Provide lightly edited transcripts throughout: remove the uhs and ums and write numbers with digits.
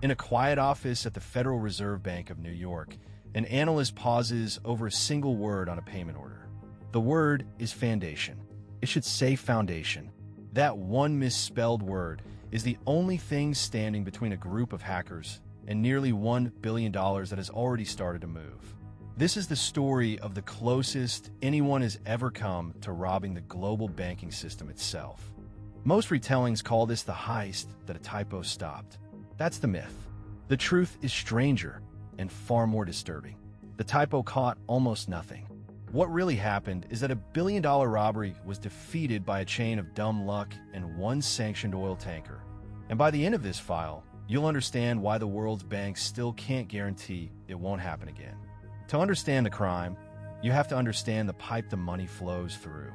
In a quiet office at the Federal Reserve Bank of New York, an analyst pauses over a single word on a payment order. The word is foundation. It should say foundation. That one misspelled word is the only thing standing between a group of hackers and nearly $1 billion that has already started to move. This is the story of the closest anyone has ever come to robbing the global banking system itself. Most retellings call this the heist that a typo stopped. That's the myth. The truth is stranger and far more disturbing. The typo caught almost nothing. What really happened is that a billion-dollar robbery was defeated by a chain of dumb luck and one sanctioned oil tanker. And by the end of this file, you'll understand why the world's banks still can't guarantee it won't happen again. To understand the crime, you have to understand the pipe the money flows through.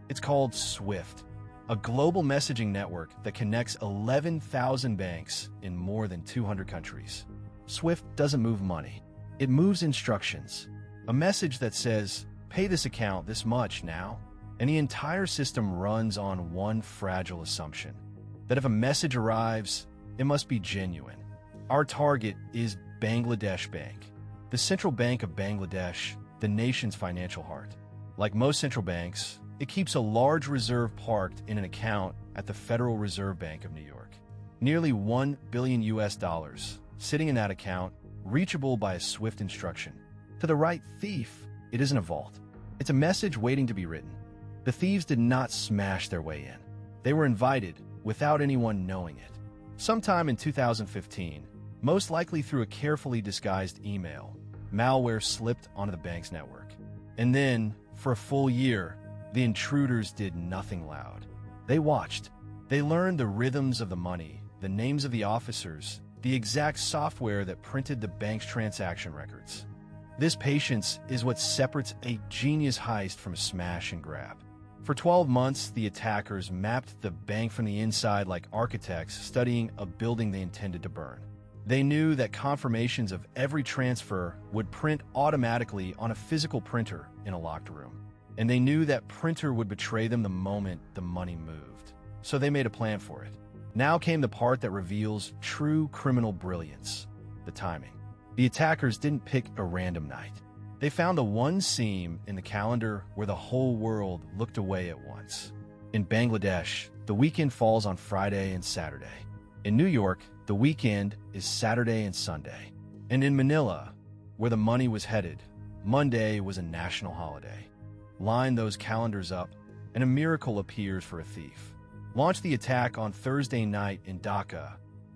It's called SWIFT, a global messaging network that connects 11,000 banks in more than 200 countries. SWIFT doesn't move money. It moves instructions. A message that says, pay this account this much now. And the entire system runs on one fragile assumption, that if a message arrives, it must be genuine. Our target is Bangladesh Bank, the central bank of Bangladesh, the nation's financial heart. Like most central banks, it keeps a large reserve parked in an account at the Federal Reserve Bank of New York. Nearly $1 billion sitting in that account, reachable by a SWIFT instruction. To the right thief, it isn't a vault. It's a message waiting to be written. The thieves did not smash their way in. They were invited without anyone knowing it. Sometime in 2015, most likely through a carefully disguised email, malware slipped onto the bank's network. And then, for a full year, the intruders did nothing loud. They watched. They learned the rhythms of the money, the names of the officers, the exact software that printed the bank's transaction records. This patience is what separates a genius heist from a smash and grab. For 12 months, the attackers mapped the bank from the inside like architects studying a building they intended to burn. They knew that confirmations of every transfer would print automatically on a physical printer in a locked room. And they knew that printer would betray them the moment the money moved. So they made a plan for it. Now came the part that reveals true criminal brilliance: the timing. The attackers didn't pick a random night. They found the one seam in the calendar where the whole world looked away at once. In Bangladesh, the weekend falls on Friday and Saturday. In New York, the weekend is Saturday and Sunday. And in Manila, where the money was headed, Monday was a national holiday. Line those calendars up, and a miracle appears for a thief. Launch the attack on Thursday night in Dhaka,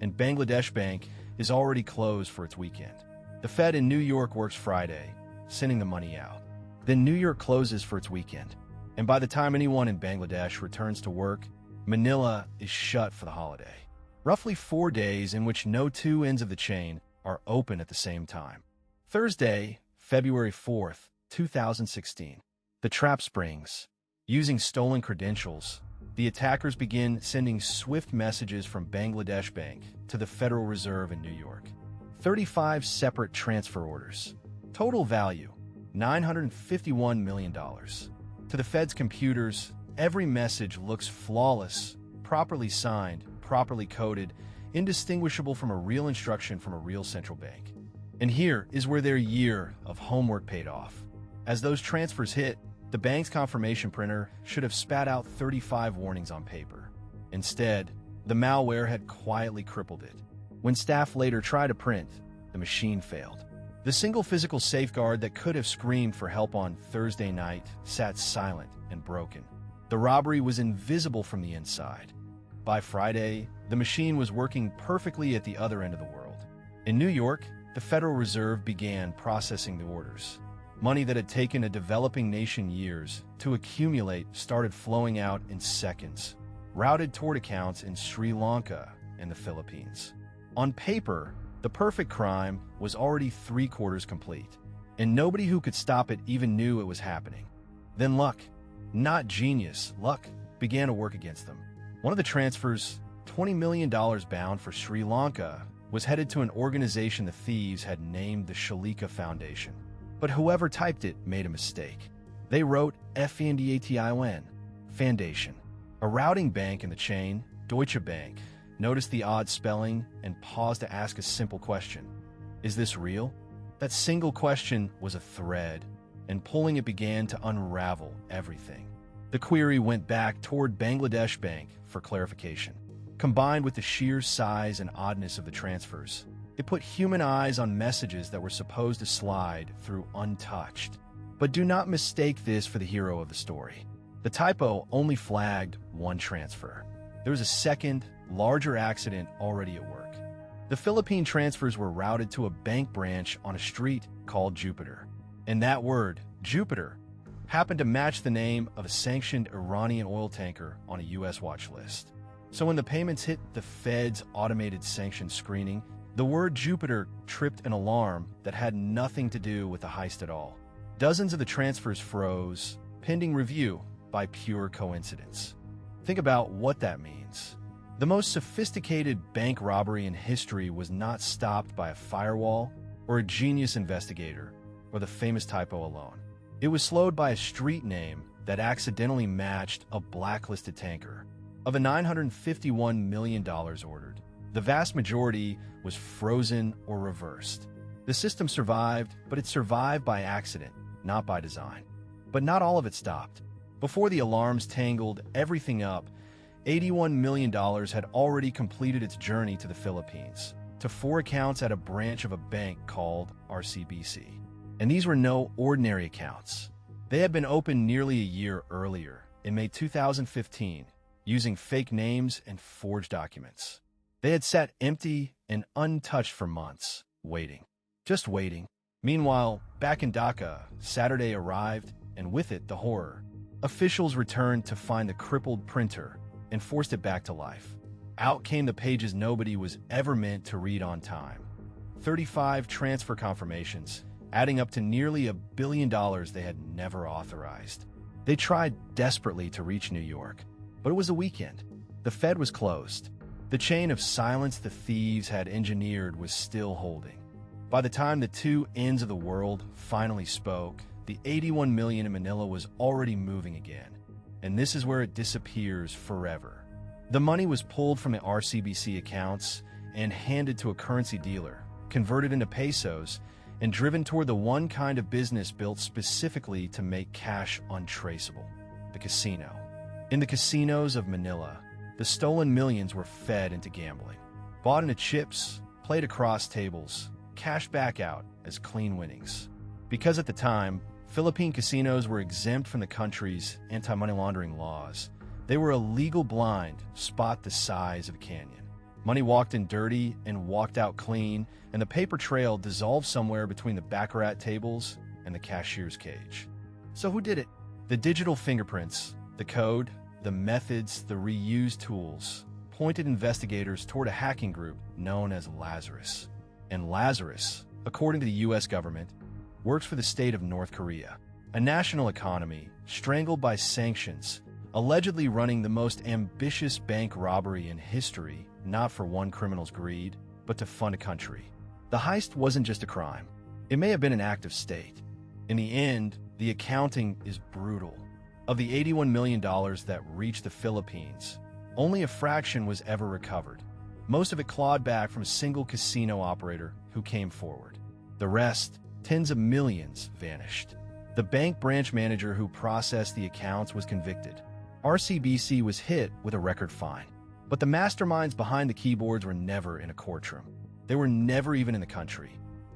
and Bangladesh Bank is already closed for its weekend. The Fed in New York works Friday, sending the money out. Then New York closes for its weekend. And by the time anyone in Bangladesh returns to work, Manila is shut for the holiday. Roughly 4 days in which no two ends of the chain are open at the same time. Thursday, February 4th, 2016. The trap springs. Using stolen credentials, the attackers begin sending SWIFT messages from Bangladesh Bank to the Federal Reserve in New York. 35 separate transfer orders. Total value, $951 million. To the Fed's computers, every message looks flawless, properly signed, properly coded, indistinguishable from a real instruction from a real central bank. And here is where their year of homework paid off. As those transfers hit, the bank's confirmation printer should have spat out 35 warnings on paper. Instead, the malware had quietly crippled it. When staff later tried to print, the machine failed. The single physical safeguard that could have screamed for help on Thursday night sat silent and broken. The robbery was invisible from the inside. By Friday, the machine was working perfectly at the other end of the world. In New York, the Federal Reserve began processing the orders. Money that had taken a developing nation years to accumulate started flowing out in seconds, routed toward accounts in Sri Lanka and the Philippines. On paper, the perfect crime was already 3/4 complete, and nobody who could stop it even knew it was happening. Then luck, not genius, luck, began to work against them. One of the transfers, $20 million bound for Sri Lanka, was headed to an organization the thieves had named the Shalika Foundation. But whoever typed it made a mistake. They wrote F-A-N-D-A-T-I-O-N, Foundation. A routing bank in the chain, Deutsche Bank, notice the odd spelling, and pause to ask a simple question. Is this real? That single question was a thread, and pulling it began to unravel everything. The query went back toward Bangladesh Bank for clarification. Combined with the sheer size and oddness of the transfers, it put human eyes on messages that were supposed to slide through untouched. But do not mistake this for the hero of the story. The typo only flagged one transfer. There was a second, larger accident already at work. The Philippine transfers were routed to a bank branch on a street called Jupiter. And that word, Jupiter, happened to match the name of a sanctioned Iranian oil tanker on a U.S. watch list. So when the payments hit the Fed's automated sanction screening, the word Jupiter tripped an alarm that had nothing to do with the heist at all. Dozens of the transfers froze, pending review by pure coincidence. Think about what that means. The most sophisticated bank robbery in history was not stopped by a firewall or a genius investigator or the famous typo alone. It was slowed by a street name that accidentally matched a blacklisted tanker. Of the $951 million ordered, the vast majority was frozen or reversed. The system survived, but it survived by accident, not by design. But not all of it stopped. Before the alarms tangled everything up, $81 million had already completed its journey to the Philippines, to 4 accounts at a branch of a bank called RCBC. And these were no ordinary accounts. They had been opened nearly a year earlier, in May 2015, using fake names and forged documents. They had sat empty and untouched for months, waiting. Just waiting. Meanwhile, back in Dhaka, Saturday arrived, and with it, the horror. Officials returned to find the crippled printer and forced it back to life. Out came the pages nobody was ever meant to read on time. 35 transfer confirmations, adding up to nearly $1 billion they had never authorized. They tried desperately to reach New York, but it was a weekend. The Fed was closed. The chain of silence the thieves had engineered was still holding. By the time the two ends of the world finally spoke, the 81 million in Manila was already moving again. And this is where it disappears forever. The money was pulled from the RCBC accounts and handed to a currency dealer, converted into pesos, and driven toward the one kind of business built specifically to make cash untraceable: the casino. In the casinos of Manila, the stolen millions were fed into gambling, bought into chips, played across tables, cashed back out as clean winnings. Because at the time, Philippine casinos were exempt from the country's anti-money laundering laws, they were a legal blind spot the size of a canyon. Money walked in dirty and walked out clean, and the paper trail dissolved somewhere between the baccarat tables and the cashier's cage. So who did it? The digital fingerprints, the code, the methods, the reused tools pointed investigators toward a hacking group known as Lazarus. And Lazarus, according to the U.S. government, works for the state of North Korea, a national economy strangled by sanctions, allegedly running the most ambitious bank robbery in history, not for one criminal's greed, but to fund a country. The heist wasn't just a crime. It may have been an act of state. In the end, the accounting is brutal. Of the $81 million that reached the Philippines, only a fraction was ever recovered. Most of it clawed back from a single casino operator who came forward. The rest, tens of millions, vanished. The bank branch manager who processed the accounts was convicted. RCBC was hit with a record fine. But the masterminds behind the keyboards were never in a courtroom. They were never even in the country.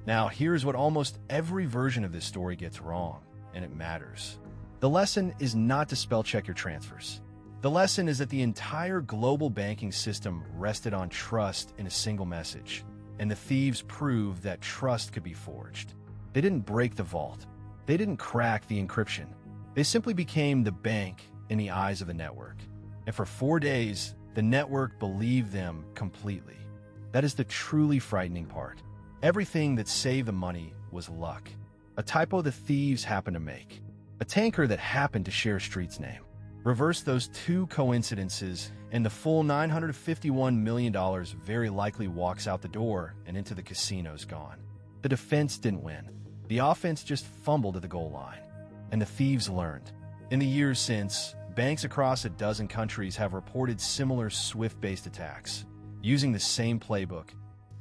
Now, here's what almost every version of this story gets wrong, and it matters. The lesson is not to spell check your transfers. The lesson is that the entire global banking system rested on trust in a single message, and the thieves proved that trust could be forged. They didn't break the vault. They didn't crack the encryption. They simply became the bank in the eyes of the network. And for 4 days, the network believed them completely. That is the truly frightening part. Everything that saved the money was luck. A typo the thieves happened to make. A tanker that happened to share a street's name. Reverse those two coincidences, and the full $951 million very likely walks out the door and into the casinos gone. The defense didn't win. The offense just fumbled at the goal line. And the thieves learned. In the years since, banks across a dozen countries have reported similar SWIFT-based attacks. using the same playbook.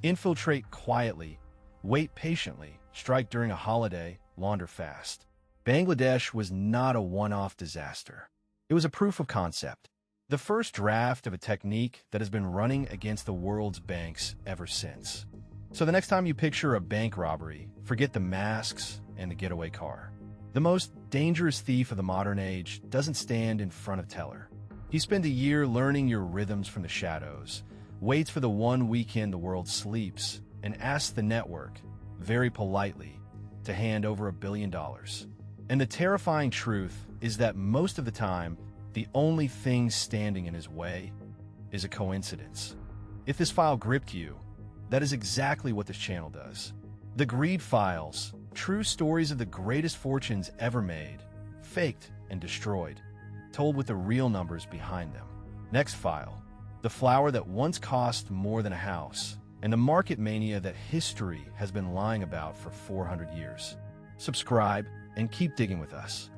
Infiltrate quietly, wait patiently, strike during a holiday, launder fast. Bangladesh was not a one-off disaster. It was a proof of concept, the first draft of a technique that has been running against the world's banks ever since. So the next time you picture a bank robbery, forget the masks and the getaway car. The most dangerous thief of the modern age doesn't stand in front of teller. He spends a year learning your rhythms from the shadows, waits for the one weekend the world sleeps, and asks the network, very politely, to hand over $1 billion. And the terrifying truth is that most of the time, the only thing standing in his way is a coincidence. If this file gripped you, that is exactly what this channel does. The Greed Files, true stories of the greatest fortunes ever made, faked and destroyed, told with the real numbers behind them. Next file, the flower that once cost more than a house, and the market mania that history has been lying about for 400 years. Subscribe and keep digging with us.